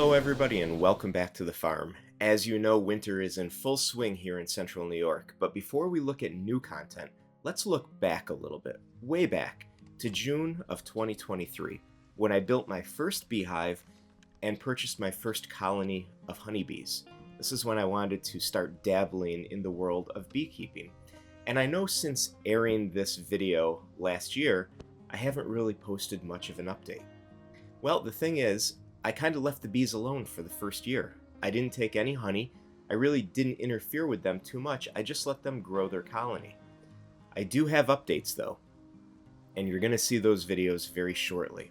Hello everybody and welcome back to the farm. As you know, winter is in full swing here in central New York, but before we look at new content, let's look back a little bit, way back to June of 2023, when I built my first beehive and purchased my first colony of honeybees. This is when I wanted to start dabbling in the world of beekeeping. And I know since airing this video last year, I haven't really posted much of an update. Well, the thing is, I kind of left the bees alone for the first year. I didn't take any honey. I really didn't interfere with them too much. I just let them grow their colony. I do have updates though, and you're going to see those videos very shortly.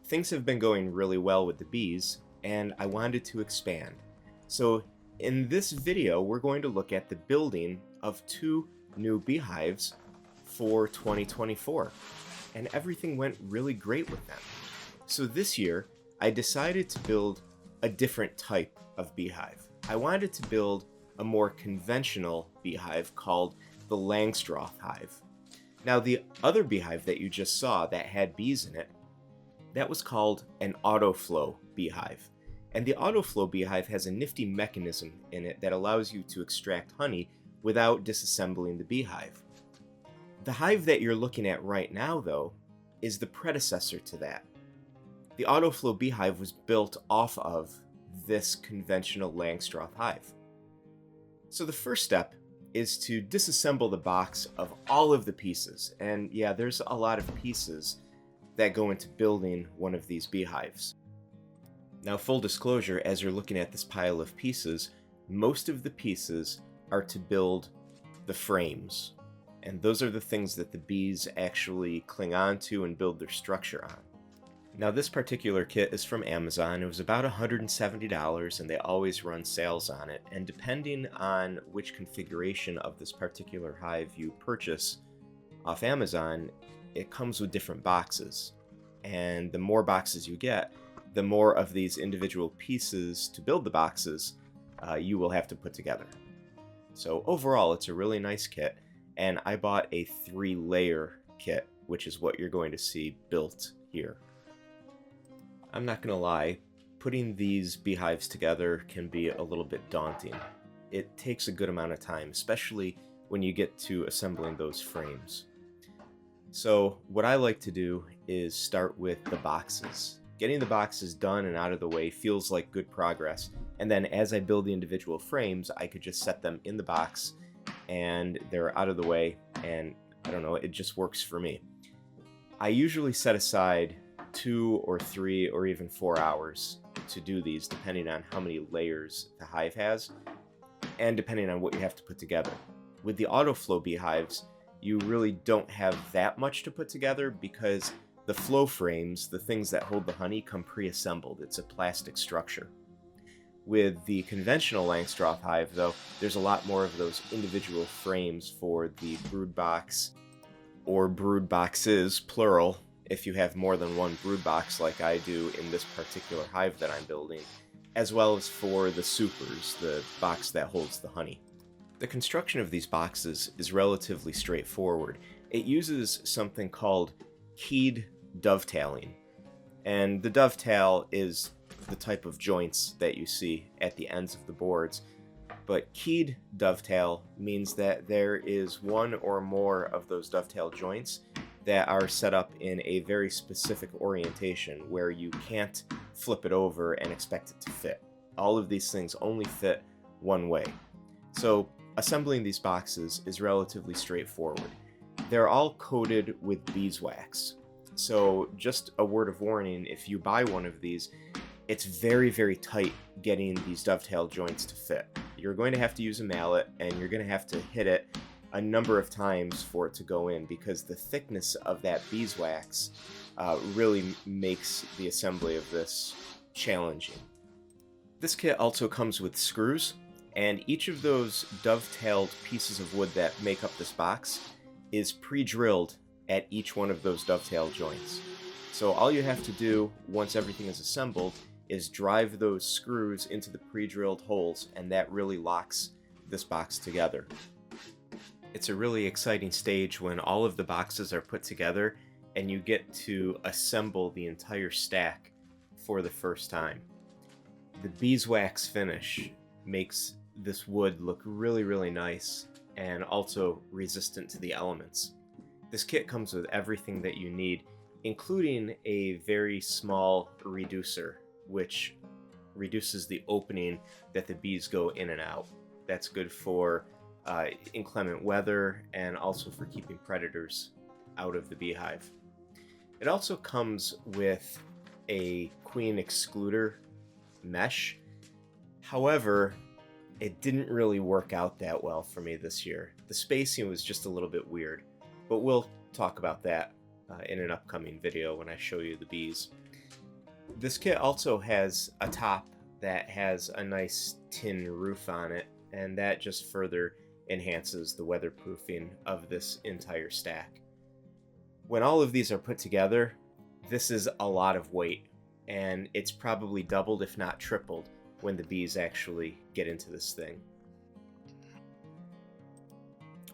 Things have been going really well with the bees, and I wanted to expand. So in this video, we're going to look at the building of 2 new beehives for 2024, and everything went really great with them. So this year, I decided to build a different type of beehive. I wanted to build a more conventional beehive called the Langstroth Hive. Now, the other beehive that you just saw that had bees in it, that was called an autoflow beehive. And the autoflow beehive has a nifty mechanism in it that allows you to extract honey without disassembling the beehive. The hive that you're looking at right now, though, is the predecessor to that. The autoflow beehive was built off of this conventional Langstroth hive. So the first step is to disassemble the box of all of the pieces. And yeah, there's a lot of pieces that go into building one of these beehives. Now, full disclosure, as you're looking at this pile of pieces, most of the pieces are to build the frames. And those are the things that the bees actually cling on to and build their structure on. Now, this particular kit is from Amazon. It was about $170, and they always run sales on it. And depending on which configuration of this particular hive you purchase off Amazon, it comes with different boxes. And the more boxes you get, the more of these individual pieces to build the boxes you will have to put together. So overall, it's a really nice kit, and I bought a 3-layer kit, which is what you're going to see built here. I'm not going to lie, putting these beehives together can be a little bit daunting. It takes a good amount of time, especially when you get to assembling those frames. So what I like to do is start with the boxes. Getting the boxes done and out of the way feels like good progress, and then as I build the individual frames, I could just set them in the box and they're out of the way, and I don't know, it just works for me. I usually set aside 2 or 3 or even 4 hours to do these, depending on how many layers the hive has and depending on what you have to put together. With the autoflow beehives, you really don't have that much to put together because the flow frames, the things that hold the honey, come pre-assembled. It's a plastic structure. With the conventional Langstroth hive, though, there's a lot more of those individual frames for the brood box, or brood boxes, plural, if you have more than one brood box like I do in this particular hive that I'm building, as well as for the supers, the box that holds the honey. The construction of these boxes is relatively straightforward. It uses something called keyed dovetailing, and the dovetail is the type of joints that you see at the ends of the boards. But keyed dovetail means that there is one or more of those dovetail joints that are set up in a very specific orientation where you can't flip it over and expect it to fit. All of these things only fit one way. So assembling these boxes is relatively straightforward. They're all coated with beeswax. So just a word of warning, if you buy one of these, it's very, very tight getting these dovetail joints to fit. You're going to have to use a mallet, and you're going to have to hit it a number of times for it to go in, because the thickness of that beeswax really makes the assembly of this challenging. This kit also comes with screws, and each of those dovetailed pieces of wood that make up this box is pre-drilled at each one of those dovetail joints. So all you have to do once everything is assembled is drive those screws into the pre-drilled holes, and that really locks this box together. It's a really exciting stage when all of the boxes are put together and you get to assemble the entire stack for the first time. The beeswax finish makes this wood look really, really nice and also resistant to the elements. This kit comes with everything that you need, including a very small reducer, which reduces the opening that the bees go in and out. That's good for inclement weather and also for keeping predators out of the beehive. It also comes with a queen excluder mesh. However, it didn't really work out that well for me this year. The spacing was just a little bit weird, but we'll talk about that in an upcoming video when I show you the bees. This kit also has a top that has a nice tin roof on it, and that just further enhances the weatherproofing of this entire stack. When all of these are put together, this is a lot of weight, and it's probably doubled if not tripled when the bees actually get into this thing.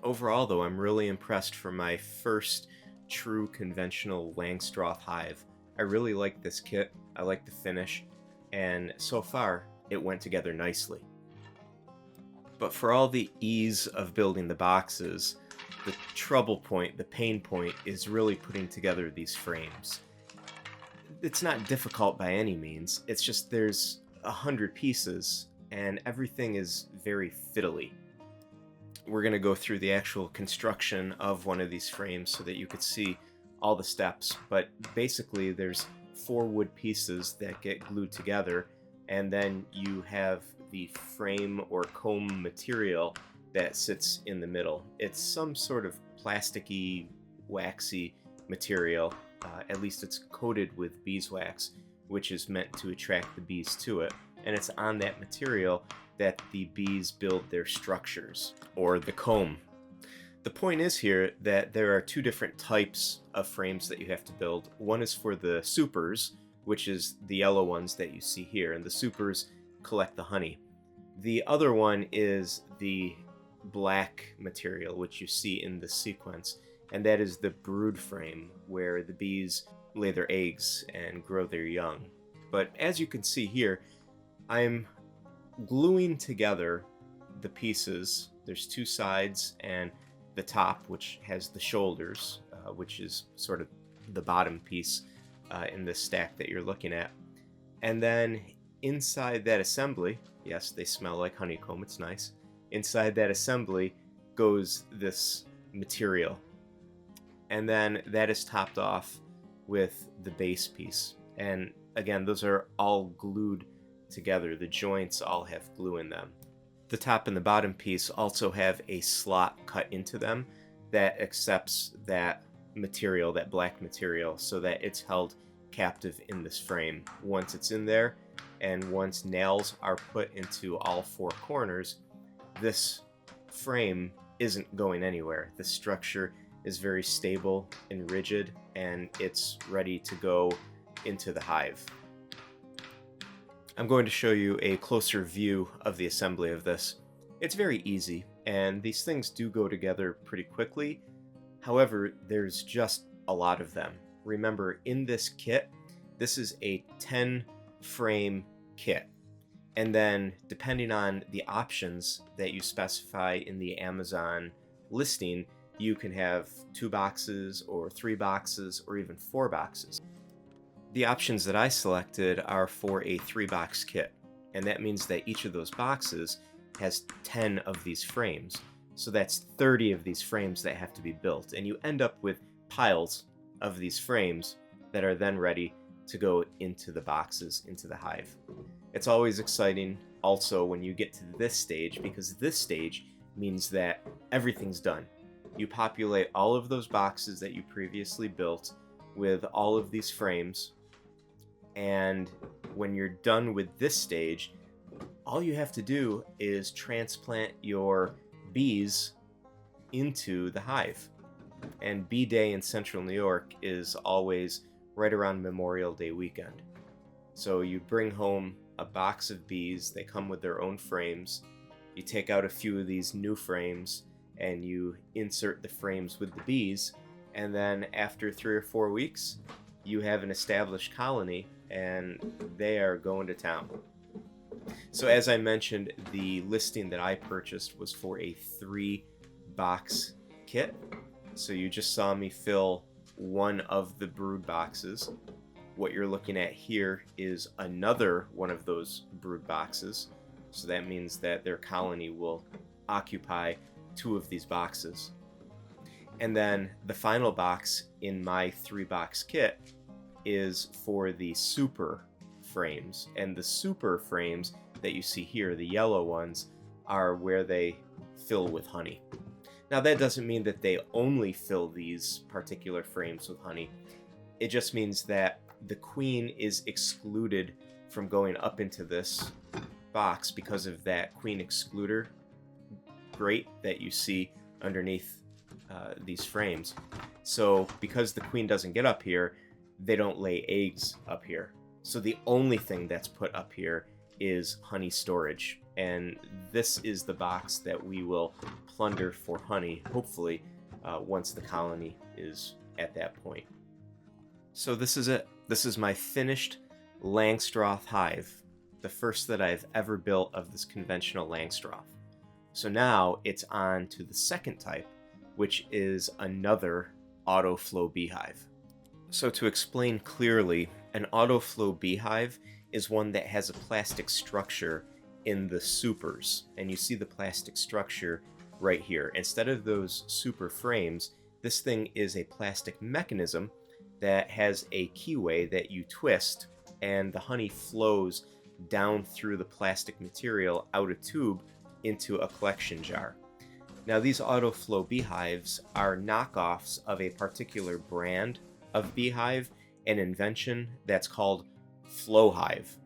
Overall though, I'm really impressed for my first true conventional Langstroth hive. I really like this kit, I like the finish, and so far it went together nicely. But for all the ease of building the boxes, the trouble point, the pain point, is really putting together these frames. It's not difficult by any means, it's just there's 100 pieces and everything is very fiddly. We're going to go through the actual construction of one of these frames so that you could see all the steps, but basically there's 4 wood pieces that get glued together, and then you have the frame or comb material that sits in the middle. It's some sort of plasticky, waxy material. At least it's coated with beeswax, which is meant to attract the bees to it. And it's on that material that the bees build their structures, or the comb. The point is here that there are 2 different types of frames that you have to build. One is for the supers, which is the yellow ones that you see here, and the supers collect the honey. The other one is the black material, which you see in the sequence, and that is the brood frame, where the bees lay their eggs and grow their young. But as you can see here, I'm gluing together the pieces. There's 2 sides and the top, which has the shoulders, which is sort of the bottom piece in this stack that you're looking at. And then inside that assembly, yes, they smell like honeycomb, it's nice. Inside that assembly goes this material. And then that is topped off with the base piece. And again, those are all glued together. The joints all have glue in them. The top and the bottom piece also have a slot cut into them that accepts that material, that black material, so that it's held captive in this frame. Once it's in there, and once nails are put into all 4 corners, this frame isn't going anywhere. The structure is very stable and rigid, and it's ready to go into the hive. I'm going to show you a closer view of the assembly of this. It's very easy, and these things do go together pretty quickly. However, there's just a lot of them. Remember, in this kit, this is a 10 frame kit. And then, depending on the options that you specify in the Amazon listing, you can have 2 boxes or 3 boxes or even 4 boxes. The options that I selected are for a 3-box kit, and that means that each of those boxes has 10 of these frames. So that's 30 of these frames that have to be built, and you end up with piles of these frames that are then ready to go into the boxes, into the hive. It's always exciting also when you get to this stage, because this stage means that everything's done. You populate all of those boxes that you previously built with all of these frames, and when you're done with this stage, all you have to do is transplant your bees into the hive. And Bee Day in Central New York is always right around Memorial Day weekend. So you bring home a box of bees, they come with their own frames, you take out a few of these new frames and you insert the frames with the bees, and then after 3 or 4 weeks, you have an established colony and they are going to town. So as I mentioned, the listing that I purchased was for a 3-box kit. So you just saw me fill one of the brood boxes. What you're looking at here is another one of those brood boxes. So that means that their colony will occupy 2 of these boxes. And then the final box in my 3-box kit is for the super frames. And the super frames that you see here, the yellow ones, are where they fill with honey. Now that doesn't mean that they only fill these particular frames with honey. It just means that the queen is excluded from going up into this box because of that queen excluder grate that you see underneath these frames. So because the queen doesn't get up here, they don't lay eggs up here. So the only thing that's put up here is honey storage, and this is the box that we will plunder for honey, hopefully, once the colony is at that point. So this is it. This is my finished Langstroth hive, the first that I've ever built of this conventional Langstroth. So now it's on to the second type, which is another autoflow beehive. So to explain clearly, an autoflow beehive is one that has a plastic structure in the supers, and you see the plastic structure right here. Instead of those super frames, this thing is a plastic mechanism that has a keyway that you twist, and the honey flows down through the plastic material out a tube into a collection jar. Now these autoflow beehives are knockoffs of a particular brand of beehive, an invention that's called flow hive.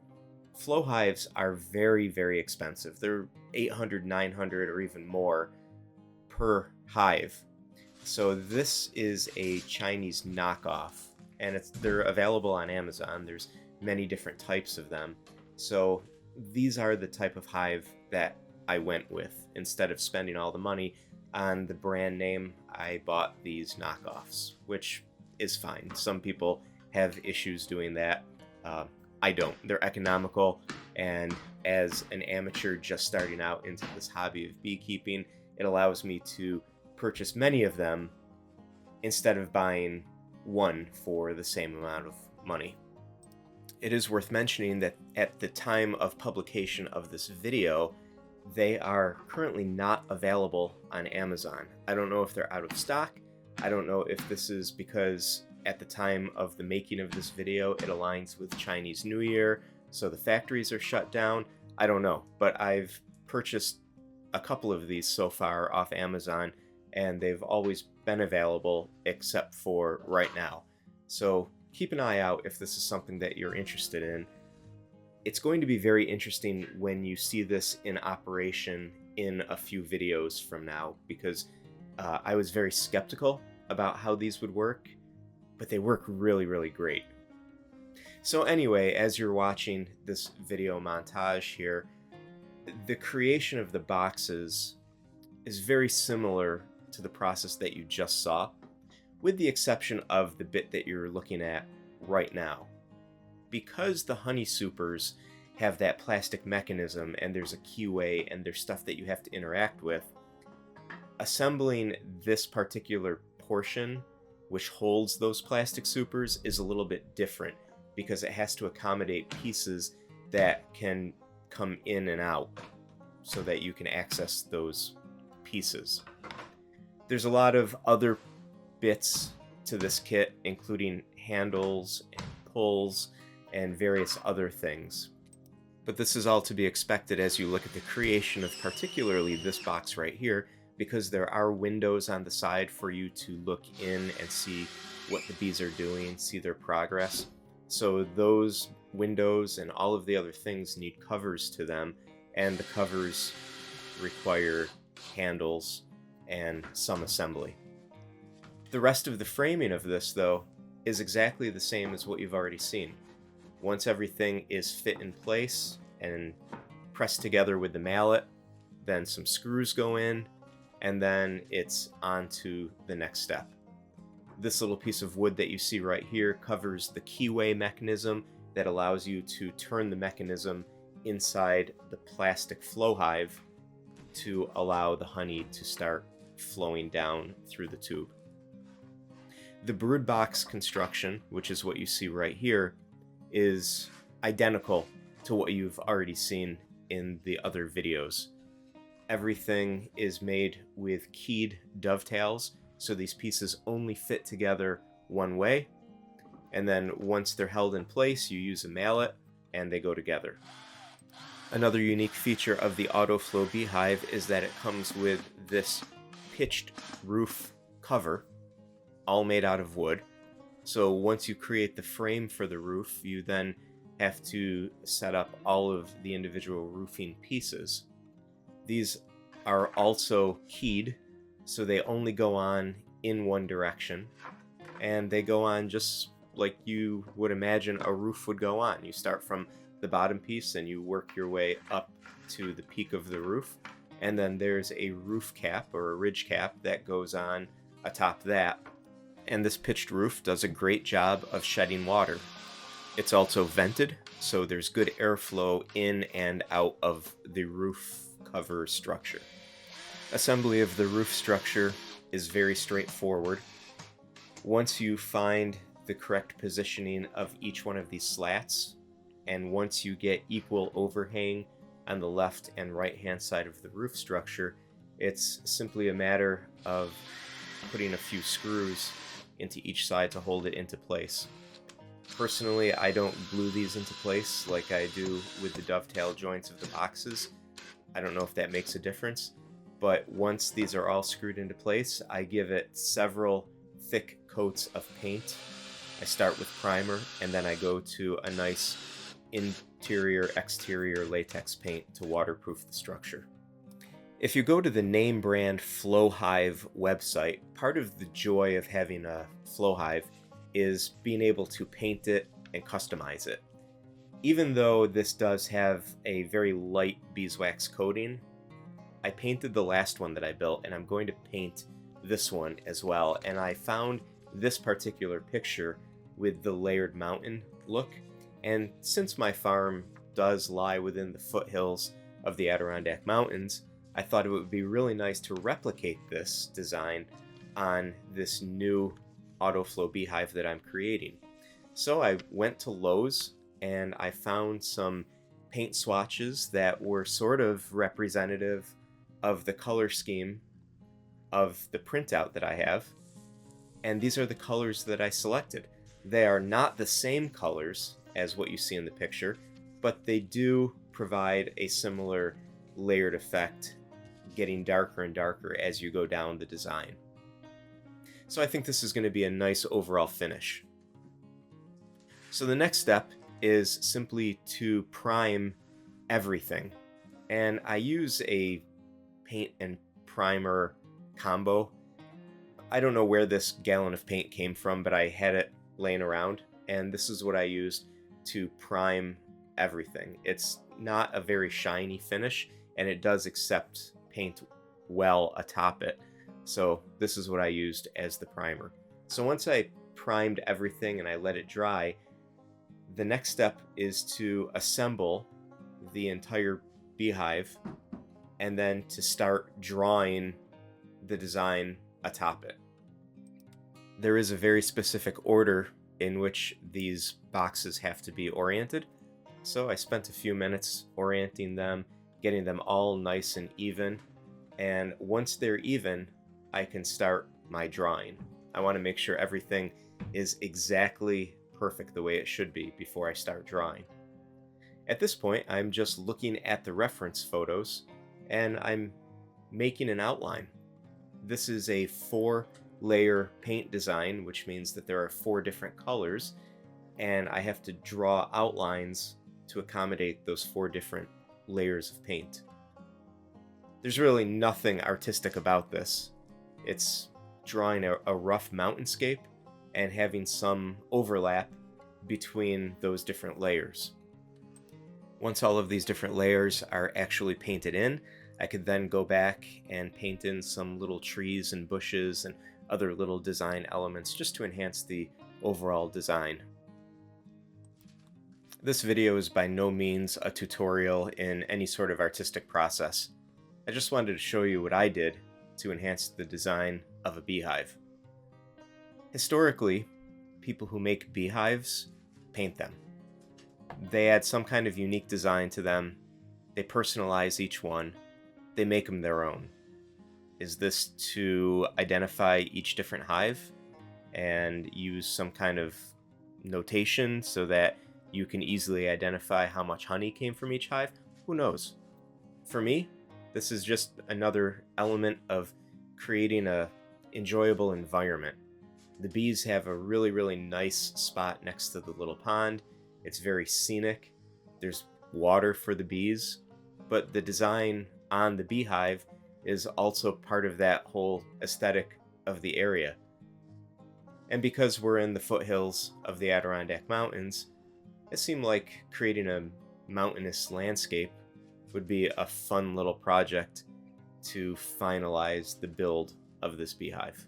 Flow hives are very, very expensive. They're $800, $900, or even more per hive. So this is a Chinese knockoff, and they're available on Amazon. There's many different types of them. So these are the type of hive that I went with. Instead of spending all the money on the brand name, I bought these knockoffs, which is fine. Some people have issues doing that. I don't. They're economical, and as an amateur just starting out into this hobby of beekeeping, it allows me to purchase many of them instead of buying one for the same amount of money. It is worth mentioning that at the time of publication of this video, they are currently not available on Amazon. I don't know if they're out of stock. I don't know if this is because at the time of the making of this video, it aligns with Chinese New Year, so the factories are shut down. I don't know, but I've purchased a couple of these so far off Amazon, and they've always been available except for right now. So keep an eye out if this is something that you're interested in. It's going to be very interesting when you see this in operation in a few videos from now, because I was very skeptical about how these would work, but they work really, really great. So anyway, as you're watching this video montage here, the creation of the boxes is very similar to the process that you just saw, with the exception of the bit that you're looking at right now. Because the honey supers have that plastic mechanism and there's a keyway and there's stuff that you have to interact with, assembling this particular portion which holds those plastic supers is a little bit different, because it has to accommodate pieces that can come in and out so that you can access those pieces. There's a lot of other bits to this kit, including handles and pulls and various other things. But this is all to be expected as you look at the creation of particularly this box right here, because there are windows on the side for you to look in and see what the bees are doing, see their progress. So those windows and all of the other things need covers to them, and the covers require handles and some assembly. The rest of the framing of this, though, is exactly the same as what you've already seen. Once everything is fit in place and pressed together with the mallet, then some screws go in, and then it's on to the next step. This little piece of wood that you see right here covers the keyway mechanism that allows you to turn the mechanism inside the plastic flow hive to allow the honey to start flowing down through the tube. The brood box construction, which is what you see right here, is identical to what you've already seen in the other videos. Everything is made with keyed dovetails, so these pieces only fit together one way, and then once they're held in place, you use a mallet and they go together. Another unique feature of the autoflow beehive is that it comes with this pitched roof cover, all made out of wood. So once you create the frame for the roof, you then have to set up all of the individual roofing pieces. These are also keyed, so they only go on in one direction, and they go on just like you would imagine a roof would go on. You start from the bottom piece and you work your way up to the peak of the roof, and then there's a roof cap or a ridge cap that goes on atop that. And this pitched roof does a great job of shedding water. It's also vented, so there's good airflow in and out of the roof cover structure. Assembly of the roof structure is very straightforward. Once you find the correct positioning of each one of these slats, and once you get equal overhang on the left and right hand side of the roof structure, it's simply a matter of putting a few screws into each side to hold it into place. Personally, I don't glue these into place like I do with the dovetail joints of the boxes. I don't know if that makes a difference, but once these are all screwed into place, I give it several thick coats of paint. I start with primer, and then I go to a nice interior exterior latex paint to waterproof the structure. If you go to the name brand Flow Hive website, part of the joy of having a Flow Hive is being able to paint it and customize it. Even though this does have a very light beeswax coating, I painted the last one that I built, and I'm going to paint this one as well. And I found this particular picture with the layered mountain look. And since my farm does lie within the foothills of the Adirondack Mountains, I thought it would be really nice to replicate this design on this new autoflow beehive that I'm creating. So I went to Lowe's and I found some paint swatches that were sort of representative of the color scheme of the printout that I have. And these are the colors that I selected. They are not the same colors as what you see in the picture, but they do provide a similar layered effect, getting darker and darker as you go down the design. So I think this is going to be a nice overall finish. So the next step is simply to prime everything. And I use a paint and primer combo. I don't know where this gallon of paint came from, but I had it laying around, and this is what I used to prime everything. It's not a very shiny finish, and it does accept paint well atop it. So this is what I used as the primer. So once I primed everything and I let it dry, the next step is to assemble the entire beehive and then to start drawing the design atop it. There is a very specific order in which these boxes have to be oriented. So I spent a few minutes orienting them, getting them all nice and even. And once they're even, I can start my drawing. I want to make sure everything is exactly perfect the way it should be before I start drawing. At this point, I'm just looking at the reference photos and I'm making an outline. This is a 4-layer paint design, which means that there are 4 different colors, and I have to draw outlines to accommodate those 4 different layers of paint. There's really nothing artistic about this. It's drawing a rough mountainscape and having some overlap between those different layers. Once all of these different layers are actually painted in, I could then go back and paint in some little trees and bushes and other little design elements just to enhance the overall design. This video is by no means a tutorial in any sort of artistic process. I just wanted to show you what I did to enhance the design of a beehive. Historically, people who make beehives paint them. They add some kind of unique design to them, they personalize each one, they make them their own. Is this to identify each different hive and use some kind of notation so that you can easily identify how much honey came from each hive? Who knows? For me, this is just another element of creating a enjoyable environment. The bees have a really nice spot next to the little pond. It's very scenic. There's water for the bees, but the design on the beehive is also part of that whole aesthetic of the area. And because we're in the foothills of the Adirondack Mountains, it seemed like creating a mountainous landscape would be a fun little project to finalize the build of this beehive.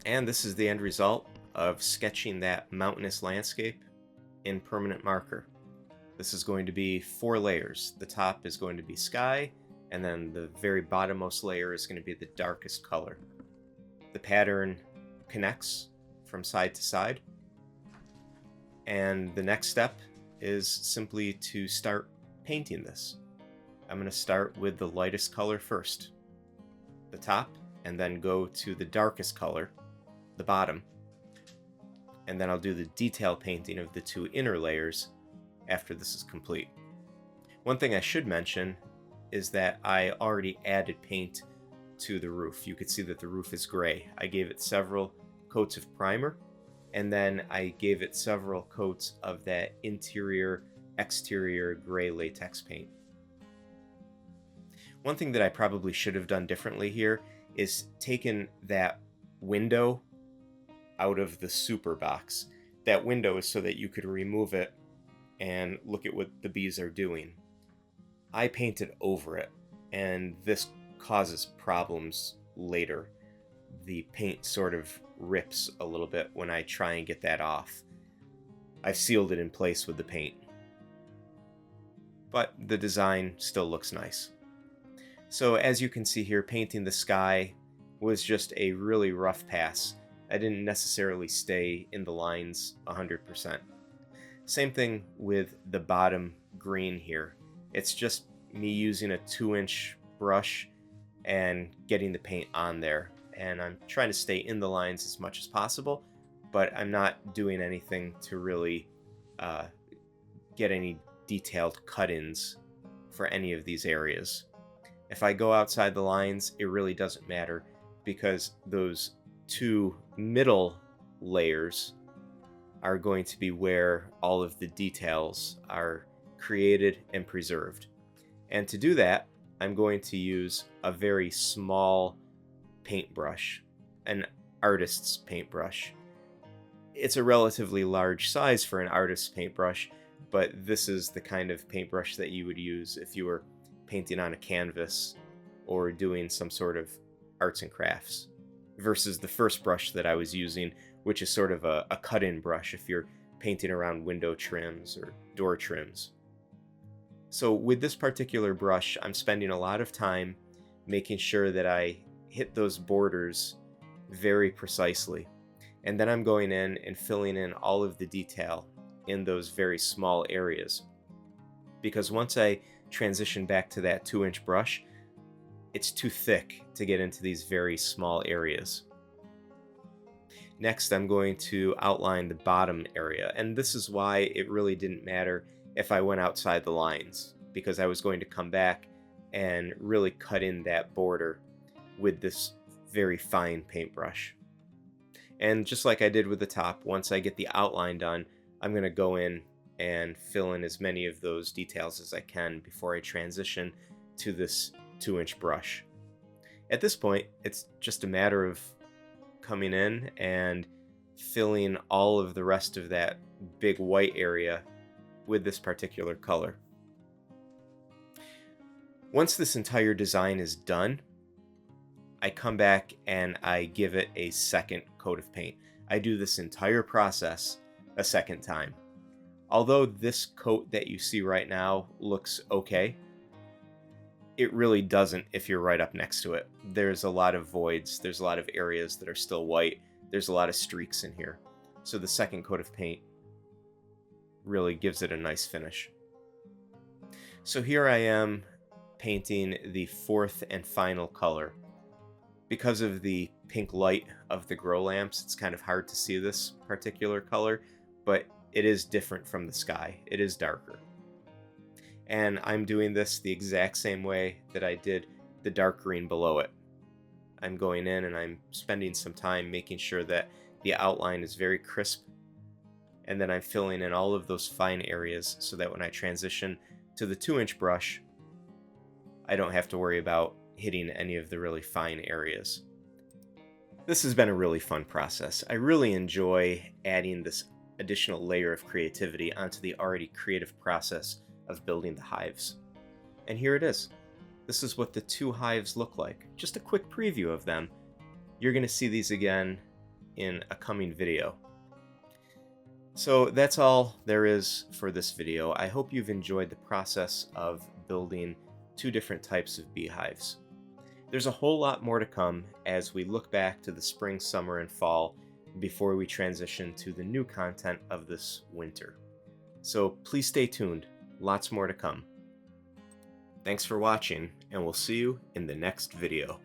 And this is the end result of sketching that mountainous landscape in permanent marker. This is going to be 4 layers. The top is going to be sky, and then the very bottommost layer is going to be the darkest color. The pattern connects from side to side, and the next step is simply to start painting this. I'm going to start with the lightest color first, the top, and then go to the darkest color, the bottom, and then I'll do the detail painting of the 2 inner layers after this is complete. One thing I should mention is that I already added paint to the roof. You could see that the roof is gray. I gave it several coats of primer, and then I gave it several coats of that interior exterior gray latex paint. One thing that I probably should have done differently here is taken that window out of the super box. That window is so that you could remove it and look at what the bees are doing. I painted over it, and this causes problems later. The paint sort of rips a little bit when I try and get that off. I've sealed it in place with the paint, but the design still looks nice. So as you can see here, painting the sky was just a really rough pass. I didn't necessarily stay in the lines 100%. Same thing with the bottom green here. It's just me using a 2-inch brush and getting the paint on there. And I'm trying to stay in the lines as much as possible, but I'm not doing anything to really get any detailed cut-ins for any of these areas. If I go outside the lines, it really doesn't matter, because those 2 middle layers are going to be where all of the details are created and preserved. And to do that, I'm going to use a very small paintbrush, an artist's paintbrush. It's a relatively large size for an artist's paintbrush, but this is the kind of paintbrush that you would use if you were painting on a canvas or doing some sort of arts and crafts, versus the first brush that I was using, which is sort of a cut-in brush if you're painting around window trims or door trims. So with this particular brush, I'm spending a lot of time making sure that I hit those borders very precisely. And then I'm going in and filling in all of the detail in those very small areas. Because once I transition back to that 2-inch brush, it's too thick to get into these very small areas. Next, I'm going to outline the bottom area, and this is why it really didn't matter if I went outside the lines, because I was going to come back and really cut in that border with this very fine paintbrush. And just like I did with the top, once I get the outline done, I'm going to go in and fill in as many of those details as I can before I transition to this 2-inch brush. At this point, it's just a matter of coming in and filling all of the rest of that big white area with this particular color. Once this entire design is done, I come back and I give it a second coat of paint. I do this entire process a second time. Although this coat that you see right now looks okay, it really doesn't if you're right up next to it. There's a lot of voids, there's a lot of areas that are still white, there's a lot of streaks in here. So the second coat of paint really gives it a nice finish. So here I am painting the fourth and final color. Because of the pink light of the grow lamps, it's kind of hard to see this particular color, but it is different from the sky. It is darker. And I'm doing this the exact same way that I did the dark green below it. I'm going in and I'm spending some time making sure that the outline is very crisp, and then I'm filling in all of those fine areas so that when I transition to the 2-inch brush, I don't have to worry about hitting any of the really fine areas. This has been a really fun process. I really enjoy adding this additional layer of creativity onto the already creative process of building the hives. And here it is. This is what the 2 hives look like. Just a quick preview of them. You're going to see these again in a coming video. So that's all there is for this video. I hope you've enjoyed the process of building 2 different types of beehives. There's a whole lot more to come as we look back to the spring, summer, and fall before we transition to the new content of this winter. So please stay tuned. Lots more to come. Thanks for watching, and we'll see you in the next video.